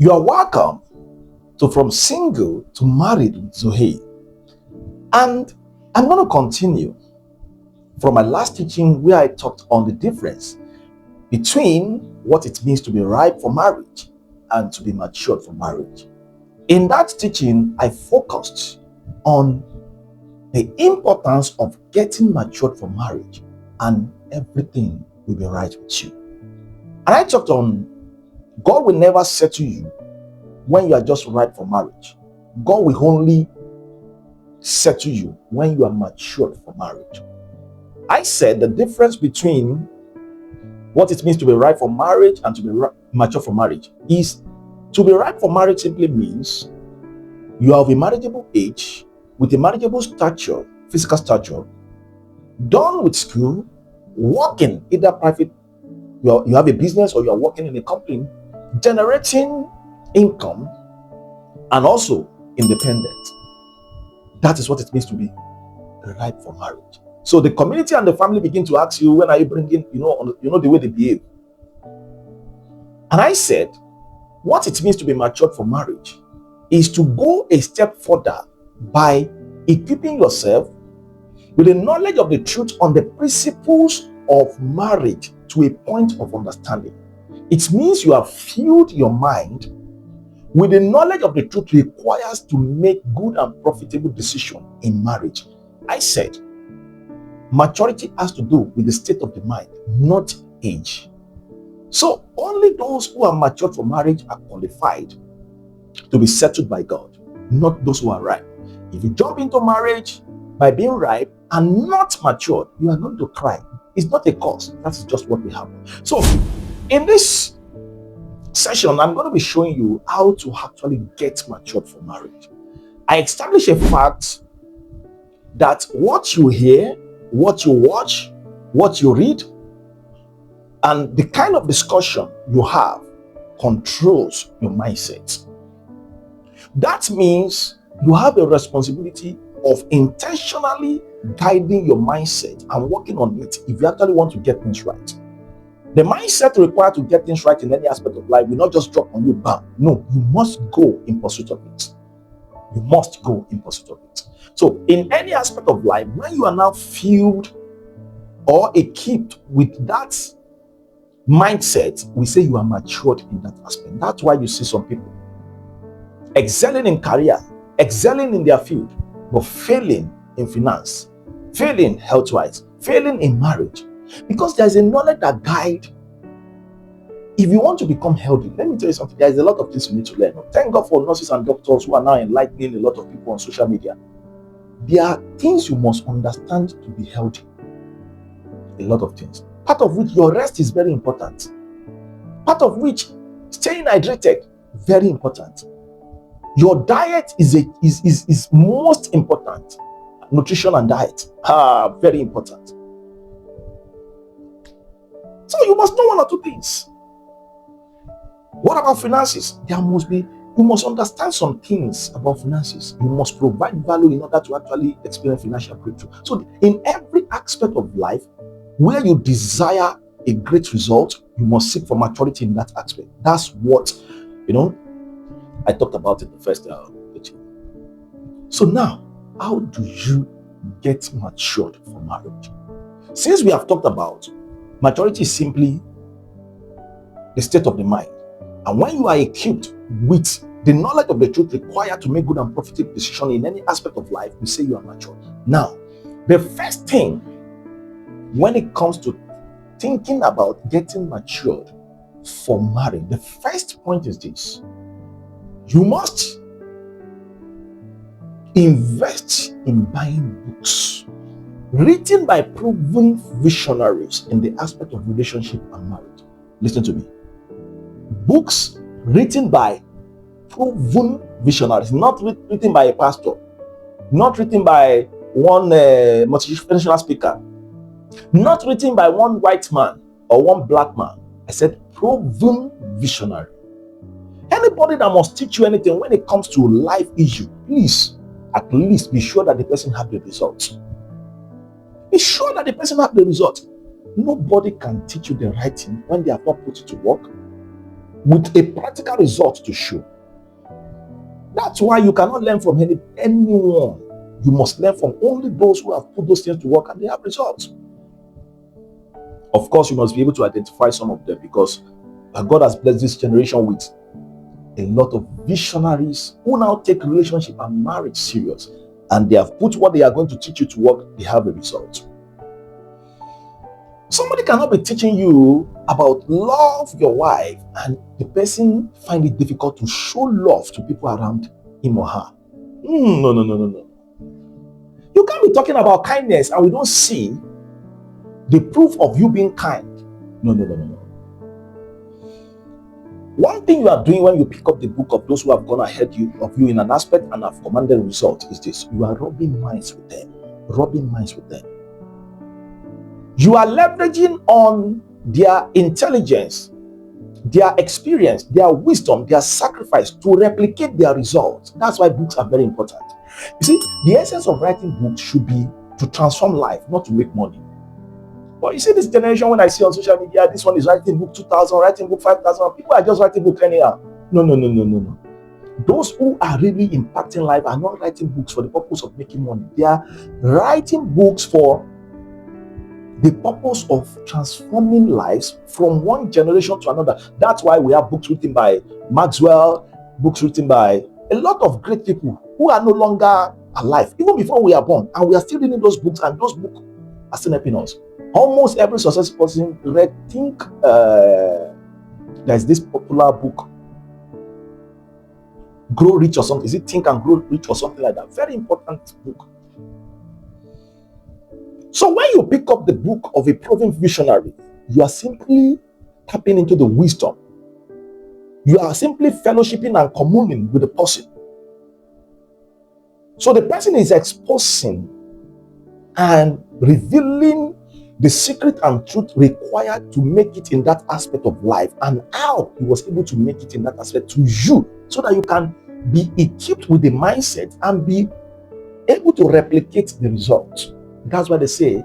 You are welcome to From Single to Married with Zoe. And I'm going to continue from my last teaching where I talked on the difference between what it means to be ripe for marriage and to be matured for marriage. In that teaching, I focused on the importance of getting matured for marriage, and everything will be right with you. And I talked on God will never settle you when you are just ripe for marriage. God will only settle you when you are matured for marriage. I said the difference between what it means to be ripe for marriage and to be mature for marriage is to be ripe for marriage simply means you are of a marriageable age with a marriageable stature, physical stature, done with school, working either private, you have a business or you are working in a company, generating income and also independent. That is what it means to be ripe for marriage. So the community and the family begin to ask you, when are you bringing, you know the way they behave. And I said, what it means to be matured for marriage is to go a step further by equipping yourself with the knowledge of the truth on the principles of marriage to a point of understanding. It means you have filled your mind with the knowledge of the truth requires to make good and profitable decisions in marriage. I said, maturity has to do with the state of the mind, not age. So only those who are matured for marriage are qualified to be settled by God, not those who are ripe. If you jump into marriage by being ripe and not matured, you are going to cry. It's not a cause. That's just what will happen. So in this session, I'm going to be showing you how to actually get matured for marriage. I establish a fact that what you hear, what you watch, what you read, and the kind of discussion you have controls your mindset. That means you have a responsibility of intentionally guiding your mindset and working on it if you actually want to get things right. The mindset required to get things right in any aspect of life will not just drop on you, bam. No, you must go in pursuit of it. You must go in pursuit of it. So in any aspect of life, when you are now filled or equipped with that mindset, we say you are matured in that aspect. That's why you see some people excelling in career, excelling in their field, but failing in finance, failing health-wise, failing in marriage. Because there's a knowledge that guide. If you want to become healthy, let me tell you something. There's a lot of things you need to learn. Thank God for nurses and doctors who are now enlightening a lot of people on social media. There are things you must understand to be healthy. A lot of things. Part of which your rest is very important. Part of which staying hydrated, very important. Your diet is most important. Nutrition and diet, very important. So you must know one or two things. What about finances? You must understand some things about finances. You must provide value in order to actually experience financial breakthrough. So in every aspect of life where you desire a great result, you must seek for maturity in that aspect. That's what, I talked about in the first teaching. So now, how do you get matured for marriage? Since we have talked about maturity is simply the state of the mind. And when you are equipped with the knowledge of the truth required to make good and profitable decisions in any aspect of life, we say you are mature. Now, the first thing when it comes to thinking about getting matured for marriage, the first point is this. You must invest in buying books written by proven visionaries in the aspect of relationship and marriage. Listen to me. Books written by proven visionaries, not written by a pastor, not written by one motivational speaker, not written by one white man or one black man. I said proven visionary. Anybody that must teach you anything when it comes to life issue, please at least be sure that the person have the results. Be sure that the person have the result. Nobody can teach you the right thing when they have not put it to work. with a practical result to show. That's why you cannot learn from anyone. You must learn from only those who have put those things to work and they have results. Of course, you must be able to identify some of them, because God has blessed this generation with a lot of visionaries who now take relationship and marriage serious, and they have put what they are going to teach you to work. They have a result. Somebody cannot be teaching you about love your wife and the person find it difficult to show love to people around him or her. No. You can't be talking about kindness and we don't see the proof of you being kind. No. One thing you are doing when you pick up the book of those who have gone ahead of you in an aspect and have commanded a result is this: you are rubbing minds with them. You are leveraging on their intelligence, their experience, their wisdom, their sacrifice to replicate their results. That's why books are very important. You see, the essence of writing books should be to transform life, not to make money. But you see, this generation, when I see on social media, this one is writing book 2,000, writing book 5,000. People are just writing book anyhow. No. Those who are really impacting life are not writing books for the purpose of making money. They are writing books for the purpose of transforming lives from one generation to another. That's why we have books written by Maxwell, books written by a lot of great people who are no longer alive, even before we are born. And we are still reading those books, and those books are still helping us. Almost every successful person read, there's this popular book, Grow Rich or something. Is it Think and Grow Rich or something like that? Very important book. So when you pick up the book of a proven visionary, you are simply tapping into the wisdom. You are simply fellowshipping and communing with the person. So the person is exposing and revealing the secret and truth required to make it in that aspect of life, and how he was able to make it in that aspect to you, so that you can be equipped with the mindset and be able to replicate the results. That's why they say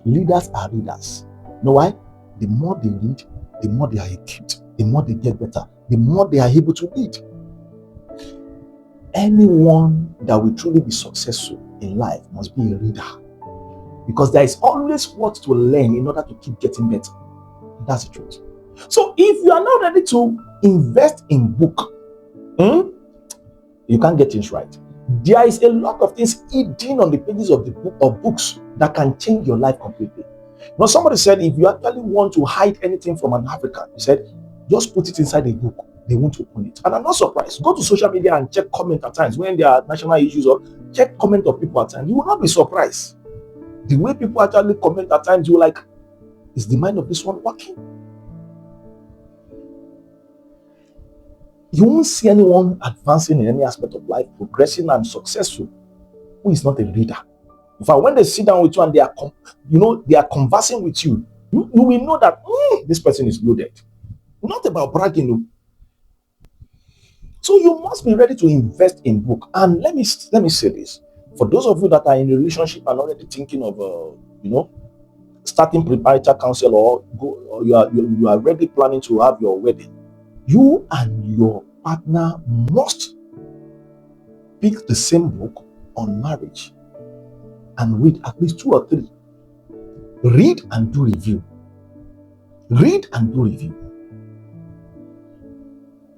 leaders are readers. You know why? The more they read, the more they are equipped, the more they get better, the more they are able to lead. Anyone that will truly be successful in life must be a reader, because there is always what to learn in order to keep getting better. That's the truth. So if you are not ready to invest in book, you can't get things right. There is a lot of things hidden on the pages of the book of books that can change your life completely. Now, somebody said, if you actually want to hide anything from an African, he said, just put it inside a book. They won't open it. And I'm not surprised. Go to social media and check comment at times when there are national issues, or check comment of people at times. You will not be surprised. The way people actually comment at times, you're like, is the mind of this one working? You won't see anyone advancing in any aspect of life, progressing and successful, who is not a reader. In fact, when they sit down with you and they are conversing with you, you will know that this person is loaded. Not about bragging. So you must be ready to invest in book. And let me say this: for those of you that are in a relationship and already thinking of starting premarital counsel, or you are already planning to have your wedding, you and your partner must pick the same book on marriage and read at least 2 or 3. Read and do review.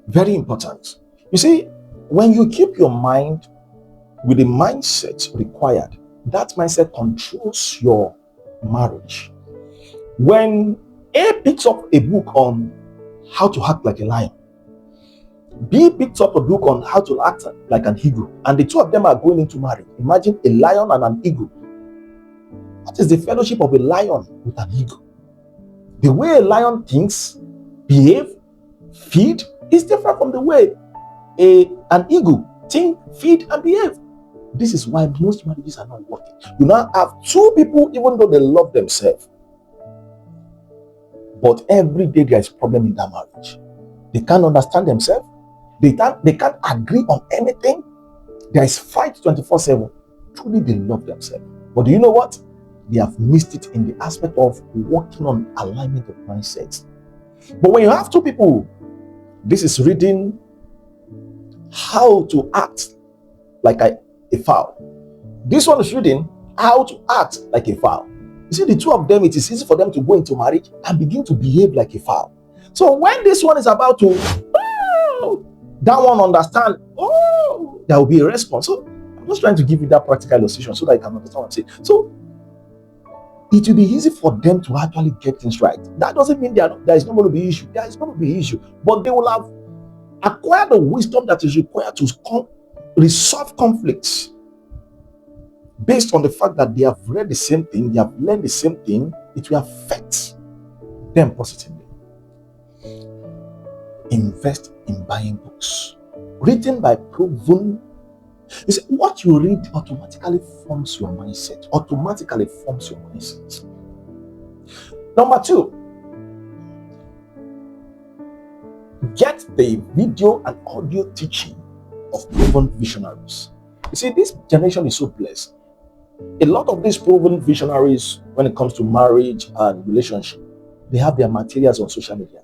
Very important. You see, when you keep your mind with the mindset required, that mindset controls your marriage. When A picks up a book on how to act like a lion, B picks up a book on how to act like an eagle, and the two of them are going into marriage. Imagine a lion and an eagle. What is the fellowship of a lion with an eagle? The way a lion thinks, behave, feed is different from the way an eagle think, feed, and behave. This is why most marriages are not working. You now have 2 people, even though they love themselves, but every day there is a problem in that marriage. They can't understand themselves. They can't agree on anything. There is fight 24/7. Truly, they love themselves. But do you know what? They have missed it in the aspect of working on alignment of mindsets. But when you have 2 people This is reading how to act like a fowl. This one is reading how to act like a fowl. You see, the two of them, it is easy for them to go into marriage and begin to behave like a fowl. So when this one is about to, that one understand, there will be a response. So I'm just trying to give you that practical illustration so that you can understand what I'm saying. So it will be easy for them to actually get things right. That doesn't mean there is not going to be issue. There is going to be issue, but they will have acquired the wisdom that is required to resolve conflicts based on the fact that they have read the same thing, they have learned the same thing. It will affect them positively. Invest in buying books written by proven. You see, what you read automatically forms your mindset. Number 2, get the video and audio teaching of proven visionaries. You see, this generation is so blessed. A lot of these proven visionaries, when it comes to marriage and relationship, they have their materials on social media.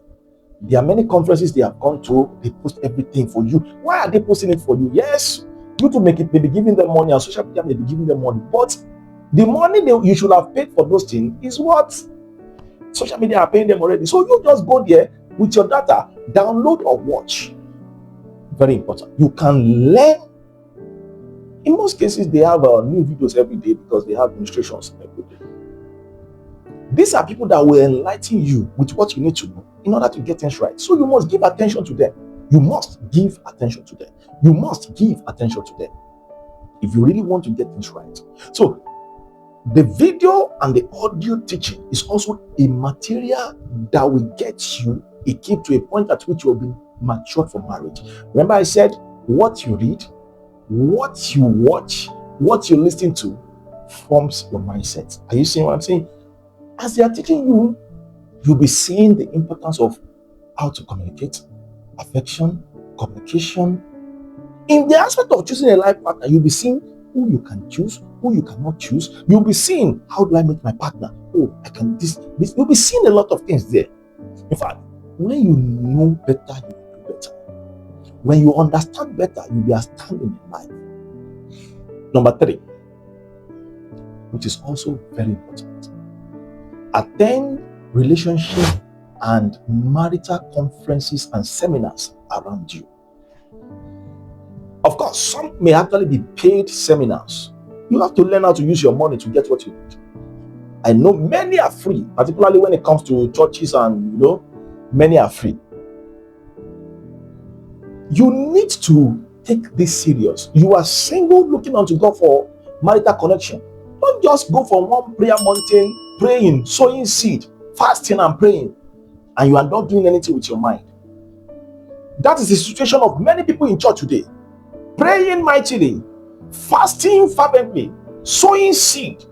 There are many conferences they have gone to. They post everything for you. Why are they posting it for you? Yes, you to make it, they be giving them money, and social media may be giving them money. But the money you should have paid for those things is what social media are paying them already. So you just go there with your data, download or watch. Very important. You can learn. In most cases, they have new videos every day because they have demonstrations every day. These are people that will enlighten you with what you need to know in order to get things right. So you must give attention to them. You must give attention to them. You must give attention to them if you really want to get things right. So the video and the audio teaching is also a material that will get you equipped to a point at which you will be matured for marriage. Remember I said what you read, what you watch, what you listen to forms your mindset. Are you seeing what I'm saying? As they are teaching you, you'll be seeing the importance of how to communicate, affection, communication. In the aspect of choosing a life partner, you'll be seeing who you can choose, who you cannot choose. You'll be seeing, how do I meet my partner? Oh, I can this. You'll be seeing a lot of things there. In fact, when you know better, you will do better. When you understand better, you'll be outstanding in life. Number 3, which is also very important. Attend relationship and marital conferences and seminars around you. Of course, some may actually be paid seminars. You have to learn how to use your money to get what you need. I know many are free, particularly when it comes to churches, and many are free. You need to take this serious. You are single looking unto God for marital connection. Don't just go for one prayer mountain, praying, sowing seed, fasting and praying, and you are not doing anything with your mind. That is the situation of many people in church today. Praying mightily, fasting fervently, sowing seed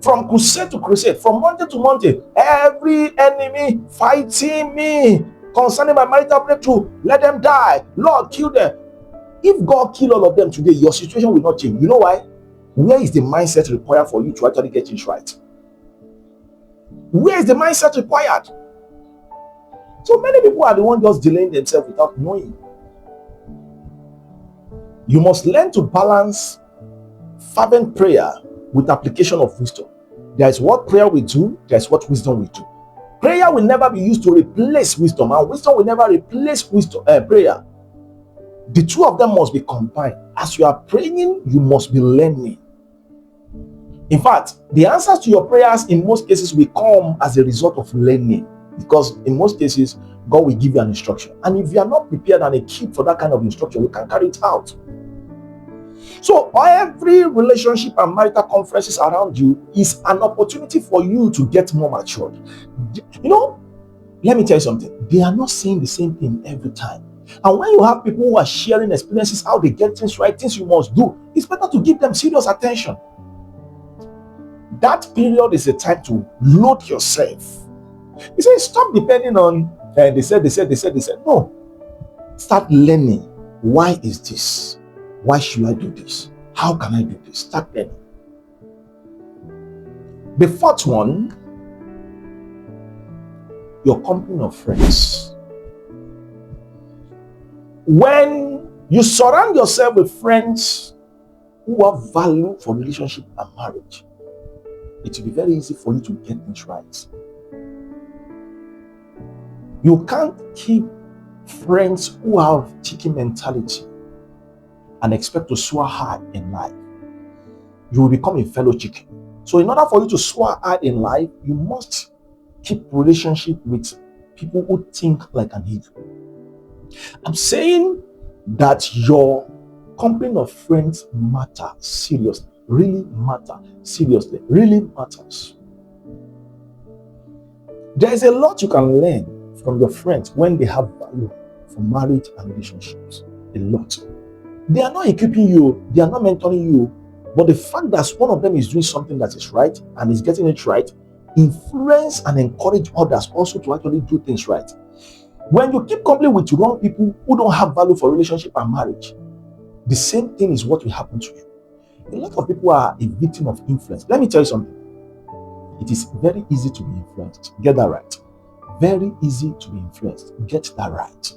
from crusade to crusade, from mountain to mountain. Every enemy fighting me concerning my marital breakthrough, let them die. Lord, kill them. If God kill all of them today, your situation will not change. You know why? Where is the mindset required for you to actually get things right? Where is the mindset required? So many people are the ones just delaying themselves without knowing. You must learn to balance fervent prayer with application of wisdom. There is what prayer will do, there is what wisdom will do. Prayer will never be used to replace wisdom, and wisdom will never replace prayer. The two of them must be combined. As you are praying, you must be learning. In fact, the answers to your prayers in most cases will come as a result of learning, because in most cases, God will give you an instruction. And if you are not prepared and equipped for that kind of instruction, you can carry it out. So every relationship and marital conferences around you is an opportunity for you to get more matured. Let me tell you something. They are not saying the same thing every time. And when you have people who are sharing experiences, how they get things right, things you must do, it's better to give them serious attention. That period is a time to load yourself. He says, stop depending on, they said. No. Start learning. Why is this? Why should I do this? How can I do this? Start learning. The 4th one, your company of friends. When you surround yourself with friends who have value for relationship and marriage, it will be very easy for you to get things right. You can't keep friends who have chicken mentality and expect to soar high in life. You will become a fellow chicken. So in order for you to soar high in life, you must keep relationship with people who think like an eagle. I'm saying that your company of friends matter seriously, really matter seriously, really matters. There is a lot you can learn from your friends when they have value for marriage and relationships. A lot. They are not equipping you, they are not mentoring you, but the fact that one of them is doing something that is right and is getting it right, influence and encourage others also to actually do things right. When you keep company with wrong people who don't have value for relationship and marriage, the same thing is what will happen to you. A lot of people are a victim of influence. Let me tell you something. It is very easy to be influenced. Get that right. Very easy to be influenced. Get that right.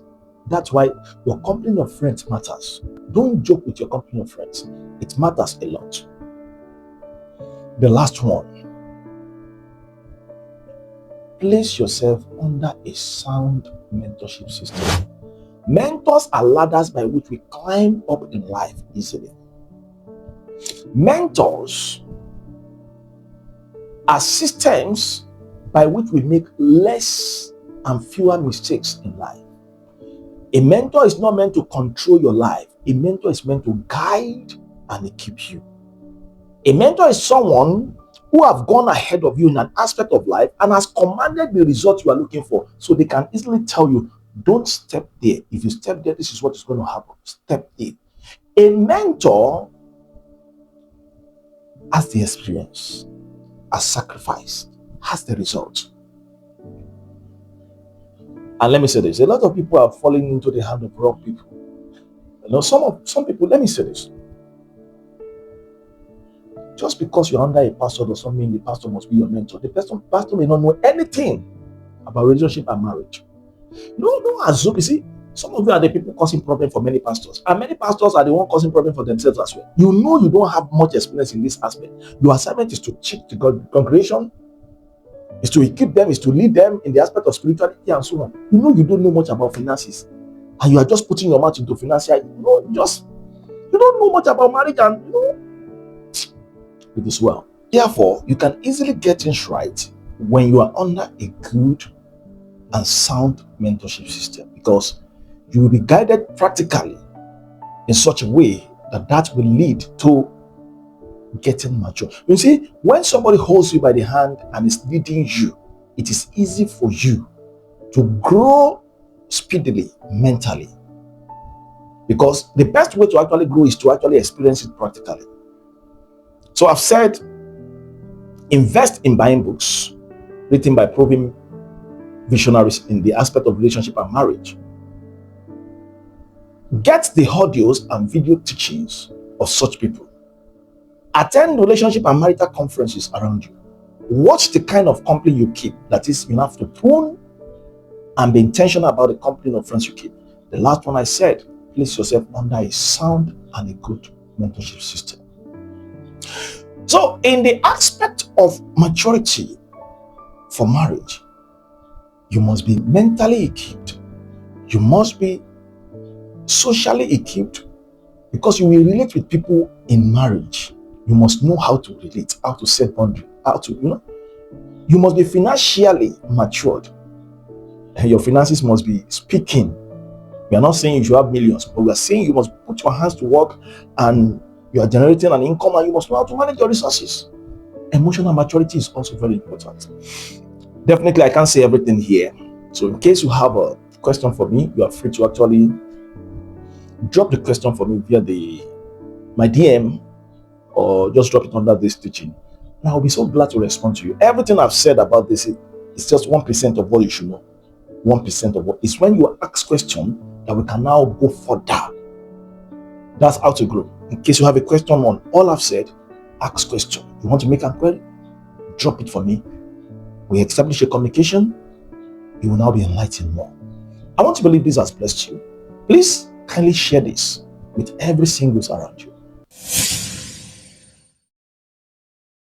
That's why your company of friends matters. Don't joke with your company of friends. It matters a lot. The last one. Place yourself under a sound mentorship system. Mentors are ladders by which we climb up in life easily. Mentors are systems by which we make less and fewer mistakes in life. A mentor is not meant to control your life. A mentor is meant to guide and equip you. A mentor is someone who have gone ahead of you in an aspect of life and has commanded the result you are looking for. So they can easily tell you, don't step there. If you step there, this is what is going to happen. Step there. A mentor has the experience, has sacrificed, has the result. And let me say this, a lot of people are falling into the hand of wrong people. You know, some people, let me say this. Just because you're under a pastor does not mean the pastor must be your mentor. The pastor may not know anything about relationship and marriage. No assume. You see, some of you are the people causing problem for many pastors, and many pastors are the one causing problem for themselves as well. You know you don't have much experience in this aspect. Your assignment is to teach the congregation, is to equip them, is to lead them in the aspect of spirituality and so on. You know you don't know much about finances, and you are just putting your mouth into financial. You don't know much about marriage, and it is well. Therefore, you can easily get things right when you are under a good and sound mentorship system, because you will be guided practically in such a way that will lead to getting mature. You see, when somebody holds you by the hand and is leading you, it is easy for you to grow speedily mentally, because the best way to actually grow is to actually experience it practically. So I've said, invest in buying books written by proven visionaries in the aspect of relationship and marriage. Get the audios and video teachings of such people. Attend relationship and marital conferences around you. Watch the kind of company you keep. That is, you have to prune and be intentional about the company of friends you keep. The last one I said, place yourself under a sound and a good mentorship system. So in the aspect of maturity for marriage, you must be mentally equipped. You must be socially equipped, because you will relate with people in marriage. You must know how to relate, how to set boundaries, you must be financially matured. And your finances must be speaking. We are not saying you should have millions, but we are saying you must put your hands to work and you are generating an income, and you must know how to manage your resources. Emotional maturity is also very important. Definitely, I can't say everything here. So in case you have a question for me, you are free to actually drop the question for me via my DM, or just drop it under this teaching. And I'll be so glad to respond to you. Everything I've said about this is just 1% of what you should know. 1% of what is when you ask questions that we can now go further. That's how to grow. In case you have a question on all I've said, ask question. You want to make a query? Drop it for me. We establish a communication. You will now be enlightened more. I want to believe this has blessed you. Please Kindly share this with every singles around you.